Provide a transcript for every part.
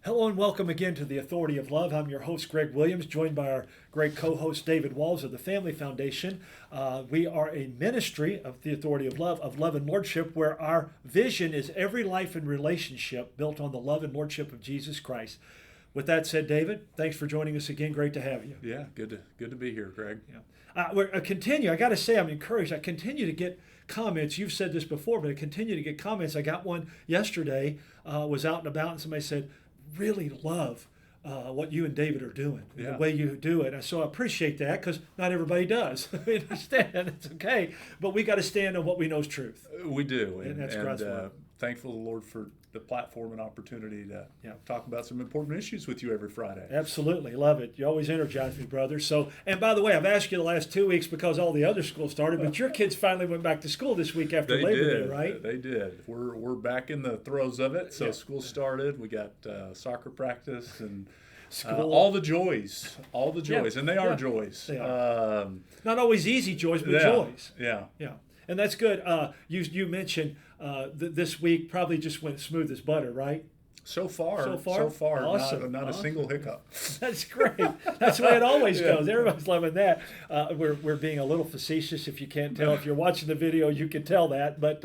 Hello and welcome again to the Authority of Love. I'm your host, Greg Williams, joined by our great co-host, David Walls of the Family Foundation. We are a ministry of the Authority of Love and Lordship, where our vision is every life and relationship built on the love and Lordship of Jesus Christ. With that said, David, thanks for joining us again. Great to have you. Yeah, good to be here, Greg. Yeah. I got to say, I'm encouraged. I continue to get comments. You've said this before, but I continue to get comments. I got one yesterday, was out and about, and somebody said, really love what you and David are doing, the way you do it. And so I appreciate that, because not everybody does. I understand, it's okay, but we got to stand on what we know is truth. We do, and that's God's word. Thankful to the Lord for the platform and opportunity to talk about some important issues with you every Friday. Absolutely, love it. You always energize me, brother. So, and by the way, I've asked you the last 2 weeks because all the other schools started, but your kids finally went back to school this week after Labor Day, right? They did. We're back in the throes of it. So school started. We got soccer practice and all the joys, and they are joys. They are. Not always easy joys, but joys. Yeah. And that's good. You mentioned this week probably just went smooth as butter, right? So far, awesome. Not a single hiccup. That's great. That's the way it always goes. Everybody's loving that. We're being a little facetious, if you can't tell. If you're watching the video, you can tell that. But,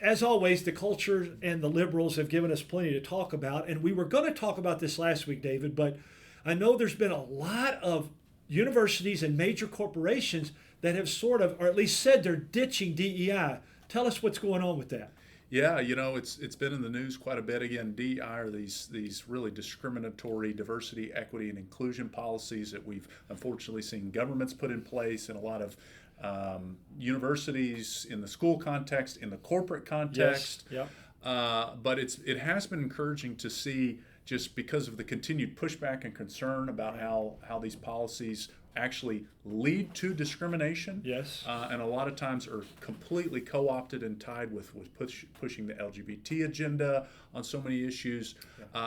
as always, the culture and the liberals have given us plenty to talk about. And we were going to talk about this last week, David, but I know there's been a lot of universities and major corporations that have sort of, or at least said they're ditching DEI. Tell us what's going on with that. Yeah, it's been in the news quite a bit. Again, DEI are these really discriminatory diversity, equity, and inclusion policies that we've unfortunately seen governments put in place, and a lot of universities in the school context, in the corporate context. Yes. But it has been encouraging to see, just because of the continued pushback and concern about how these policies actually lead to discrimination. Yes. And a lot of times are completely co-opted and tied with pushing the LGBT agenda on so many issues.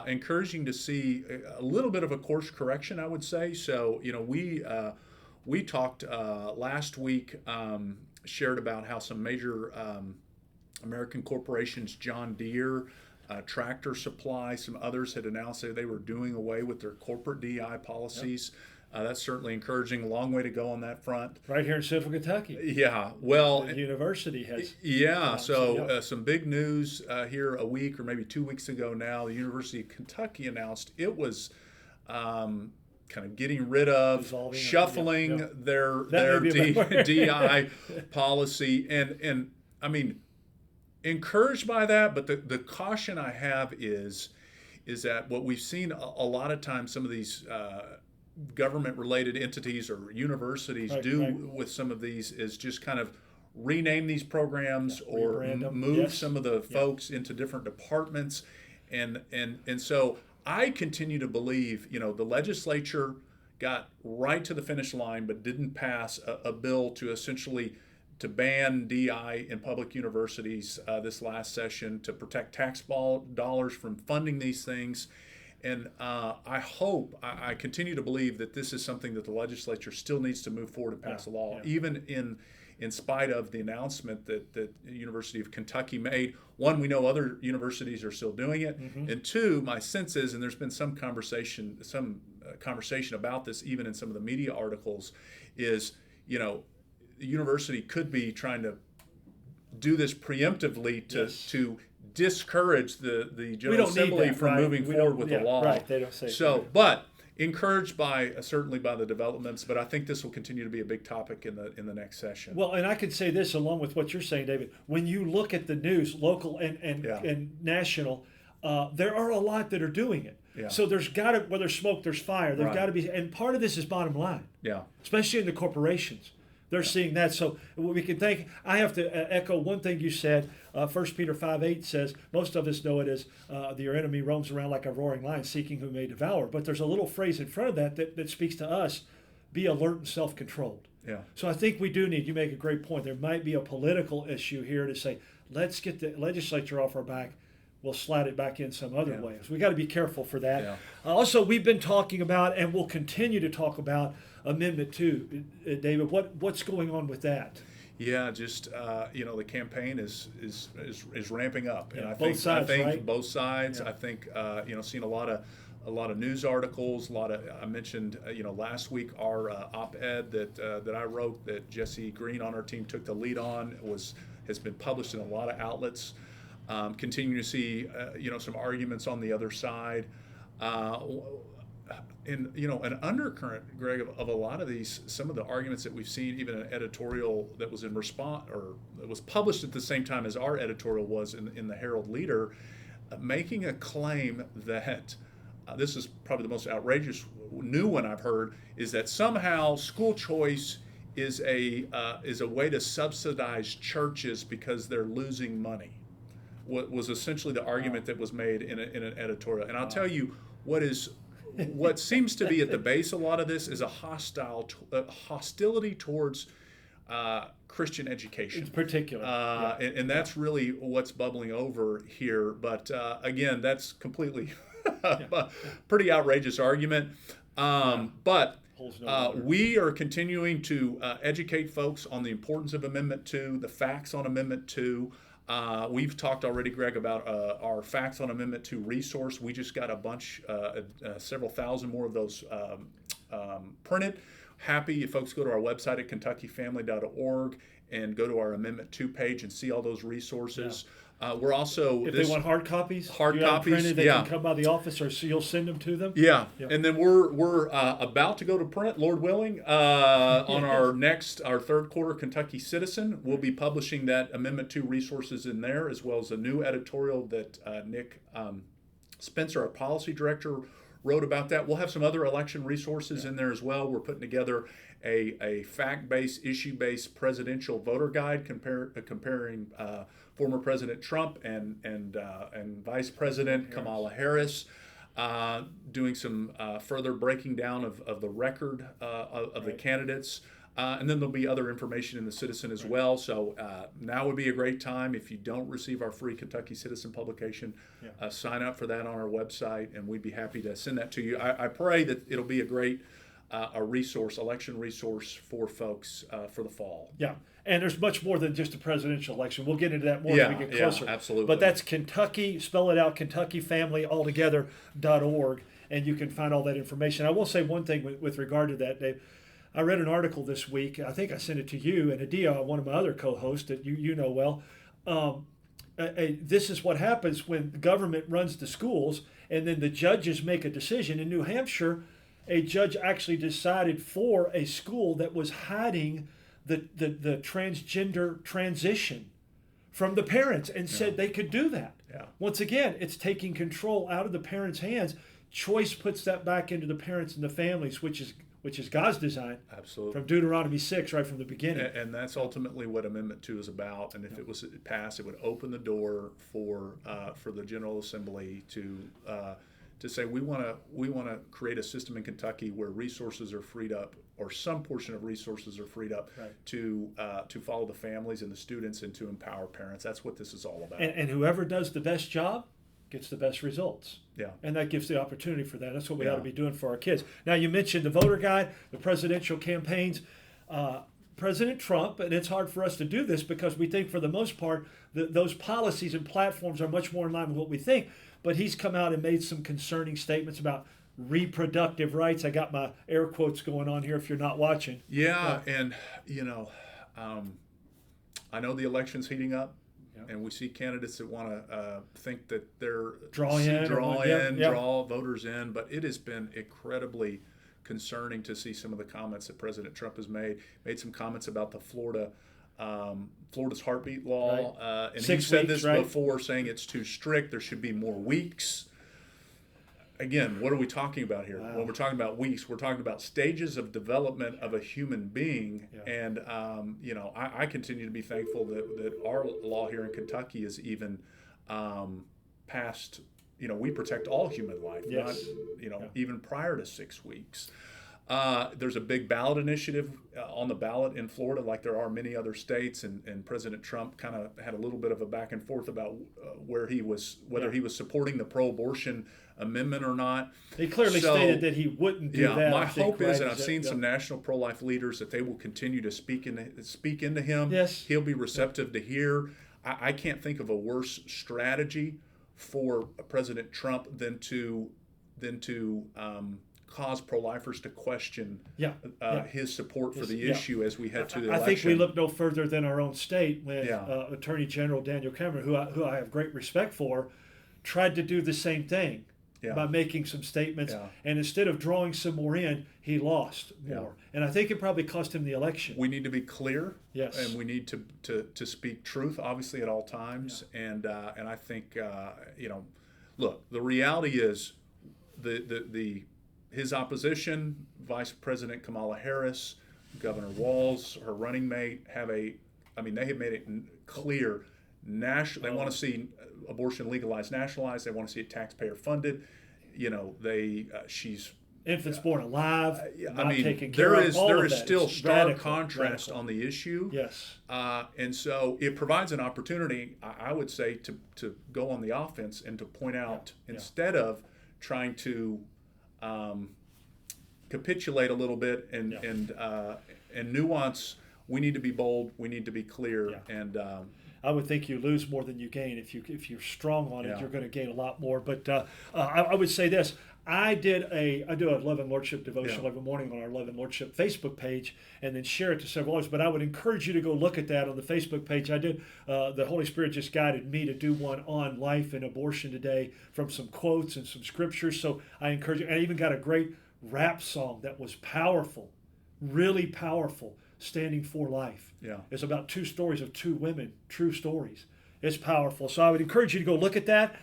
Encouraging to see a little bit of a course correction, I would say. So, we talked last week, shared about how some major American corporations, John Deere, Tractor Supply, some others had announced that they were doing away with their corporate DEI policies. That's certainly encouraging. A long way to go on that front. Right here in Central Kentucky. Yeah, well, the university has. Yeah, some big news here a week or maybe 2 weeks ago now. The University of Kentucky announced it was kind of getting rid of, shuffling their DEI policy, and I mean, encouraged by that. But the caution I have is that what we've seen a lot of times, some of these government-related entities or universities with some of these is just kind of rename these programs or move some of the folks into different departments, and so I continue to believe, the legislature got right to the finish line but didn't pass a bill to essentially to ban DEI in public universities this last session, to protect tax dollars from funding these things. And I continue to believe that this is something that the legislature still needs to move forward and pass a law, even in spite of the announcement that the University of Kentucky made. One, we know other universities are still doing it, and two, my sense is, and there's been some conversation about this even in some of the media articles, is the university could be trying to do this preemptively to discourage the General Assembly from moving forward with the law. Right, they don't say so. But encouraged certainly by the developments, but I think this will continue to be a big topic in the next session. Well, and I could say this along with what you're saying, David. When you look at the news, local and national, there are a lot that are doing it. Yeah. So there's got to, where there's smoke, there's fire. There's got to be, and part of this is bottom line. Yeah. Especially in the corporations. They're seeing that. So we can think, I have to echo one thing you said. 1 Peter 5:8 says, most of us know it as your enemy roams around like a roaring lion seeking whom may devour. But there's a little phrase in front of that speaks to us, be alert and self-controlled. Yeah. So I think we do need, you make a great point, there might be a political issue here to say, let's get the legislature off our back. We'll slide it back in some other ways. We got to be careful for that. Yeah. Also, we've been talking about, and we'll continue to talk about, Amendment 2. David, what's going on with that? Yeah, just the campaign is ramping up, and both I sides, think right? both sides. Yeah. I think seen a lot of news articles. I mentioned last week our op-ed that I wrote that Jesse Green on our team took the lead on has been published in a lot of outlets. Continue to see some arguments on the other side. And an undercurrent, Greg, of a lot of these, some of the arguments that we've seen, even an editorial that was in response or that was published at the same time as our editorial was in the Herald Leader, making a claim that this is probably the most outrageous new one I've heard, is that somehow school choice is a way to subsidize churches because they're losing money. What was essentially the argument that was made in an editorial, and I'll tell you what seems to be at the base of a lot of this is a hostility towards Christian education in particular, and that's really what's bubbling over here. But again, that's completely pretty outrageous argument. But we are continuing to educate folks on the importance of Amendment 2, the facts on Amendment 2. We've talked already, Greg, about our Facts on Amendment 2 resource. We just got a bunch, several thousand more of those printed. Happy if folks go to our website at kentuckyfamily.org and go to our Amendment 2 page and see all those resources. We're also if they want hard copies, printed, they can come by the office, or so you'll send them to them. Yeah, and then we're about to go to print, Lord willing, on our third quarter Kentucky Citizen. We'll be publishing that Amendment 2 resources in there, as well as a new editorial that Nick Spencer, our policy director, wrote about that. We'll have some other election resources in there as well. We're putting together a fact-based, issue-based presidential voter guide comparing former President Trump and Vice President Kamala Harris, doing some further breaking down of the record of the candidates. And then there'll be other information in the Citizen as well. So now would be a great time. If you don't receive our free Kentucky Citizen publication, sign up for that on our website, and we'd be happy to send that to you. I pray that it'll be a great election resource for folks for the fall. Yeah, and there's much more than just a presidential election. We'll get into that more as we get closer. Yeah, absolutely. But that's Kentucky, spell it out, KentuckyFamilyAltogether.org, and you can find all that information. I will say one thing with regard to that, Dave. I read an article this week. I think I sent it to you and Adia, one of my other co-hosts that you know well. This is what happens when the government runs the schools, and then the judges make a decision. In New Hampshire, a judge actually decided for a school that was hiding the transgender transition from the parents and said they could do that. Yeah. Once again, it's taking control out of the parents' hands. Choice puts that back into the parents and the families, which is God's design. Absolutely. From Deuteronomy 6, right from the beginning. And that's ultimately what Amendment 2 is about. And if it was passed, it would open the door for the General Assembly to say we want to create a system in Kentucky where resources are freed up, or some portion of resources are freed up to follow the families and the students and to empower parents. That's what this is all about. And whoever does the best job gets the best results. Yeah. And that gives the opportunity for that. That's what we ought to be doing for our kids. Now, you mentioned the voter guide, the presidential campaigns. President Trump, and it's hard for us to do this because we think for the most part those policies and platforms are much more in line with what we think, but he's come out and made some concerning statements about reproductive rights. I got my air quotes going on here if you're not watching. Yeah, and I know the election's heating up. And we see candidates that want to think that they're draw voters in, but it has been incredibly concerning to see some of the comments that President Trump has made. Made some comments about the Florida's heartbeat law, and he said this before, saying it's too strict. There should be more weeks. Again, what are we talking about here? When we're talking about weeks, we're talking about stages of development of a human being. And, I continue to be thankful that our law here in Kentucky is even past, we protect all human life, not, even prior to 6 weeks. There's a big ballot initiative on the ballot in Florida, like there are many other states, and President Trump kind of had a little bit of a back and forth about whether he was supporting the pro-abortion amendment or not. He clearly stated that he wouldn't do that. My hope is, and I've seen some national pro-life leaders, that they will continue to speak into him. Yes. He'll be receptive to hear. I can't think of a worse strategy for President Trump than to cause pro-lifers to question his support for the issue as we head to the election. I think we look no further than our own state when Attorney General Daniel Cameron, who I have great respect for, tried to do the same thing by making some statements. And instead of drawing some more in, he lost more. And I think it probably cost him the election. We need to be clear. Yes. And we need to speak truth, obviously, at all times. And I think, look, the reality is his opposition, Vice President Kamala Harris, Governor Walz, her running mate, they have made it clear. They want to see abortion legalized, nationalized. They want to see it taxpayer funded. She's infants born alive. There is still stark contrast on the issue. Yes. And so it provides an opportunity, I would say, to go on the offense and to point out instead of trying to capitulate a little bit and nuance. We need to be bold. We need to be clear. And I would think you lose more than you gain if you're strong on it. You're going to gain a lot more. But I would say this: I do a Love and Lordship devotional every morning on our Love and Lordship Facebook page, and then share it to several others. But I would encourage you to go look at that on the Facebook page. I did. The Holy Spirit just guided me to do one on life and abortion today from some quotes and some scriptures. So I encourage you. And I even got a great rap song that was powerful, really powerful. Standing for Life. It's about two stories of two women, true stories. It's powerful. So I would encourage you to go look at that.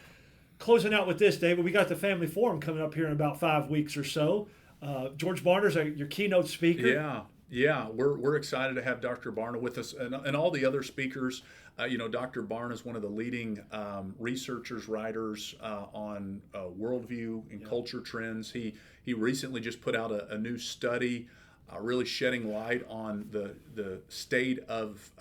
Closing out with this, David, we got the Family Forum coming up here in about 5 weeks or so. George Barna's your keynote speaker. We're excited to have Dr. Barna with us and all the other speakers. Dr. Barna is one of the leading researchers, writers on worldview and culture trends. He recently just put out a new study really shedding light on the state of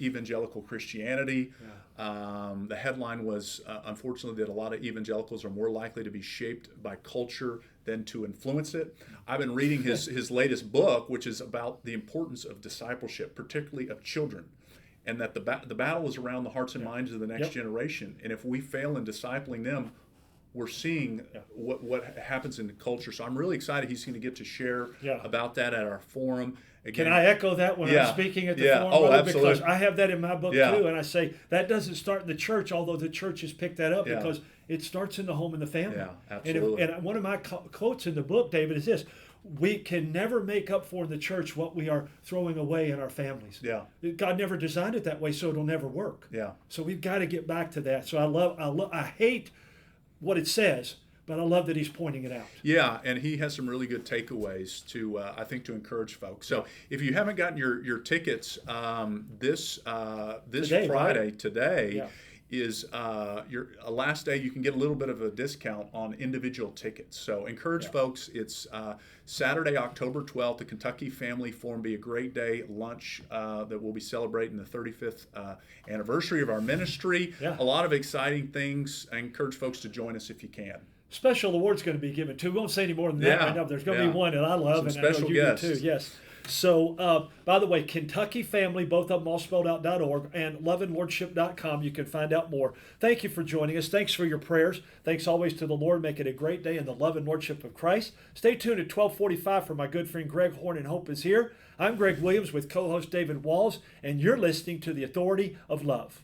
evangelical Christianity. The headline was, unfortunately, that a lot of evangelicals are more likely to be shaped by culture than to influence it. I've been reading his latest book, which is about the importance of discipleship, particularly of children, and that the battle is around the hearts and minds of the next generation. And if we fail in discipling them, we're seeing what happens in the culture. So I'm really excited he's going to get to share about that at our forum. Again, can I echo that when I'm speaking at the forum? Oh, absolutely. Because I have that in my book too, and I say that doesn't start in the church, although the church has picked that up because it starts in the home and the family. Yeah, absolutely. And one of my quotes in the book, David, is this: we can never make up for in the church what we are throwing away in our families. God never designed it that way, so it'll never work. So we've got to get back to that. So I hate what it says, but I love that he's pointing it out. Yeah, and he has some really good takeaways to I think to encourage folks. So if you haven't gotten your tickets, this today, Friday today is your last day. You can get a little bit of a discount on individual tickets. So encourage folks. It's Saturday, October 12th. The Kentucky Family Forum. Be a great day. Lunch that we'll be celebrating the 35th anniversary of our ministry. A lot of exciting things. I encourage folks to join us if you can. Special award's going to be given too. We won't say any more than that right now. There's going to be one that I love, some and special I know you guests. do too. Yes. So, by the way, Kentucky Family, both of them all spelled out.org, and loveandlordship.com. You can find out more. Thank you for joining us. Thanks for your prayers. Thanks always to the Lord. Make it a great day in the love and lordship of Christ. Stay tuned at 12:45 for my good friend Greg Horn and Hope is Here. I'm Greg Williams with co-host David Walls, and you're listening to The Authority of Love.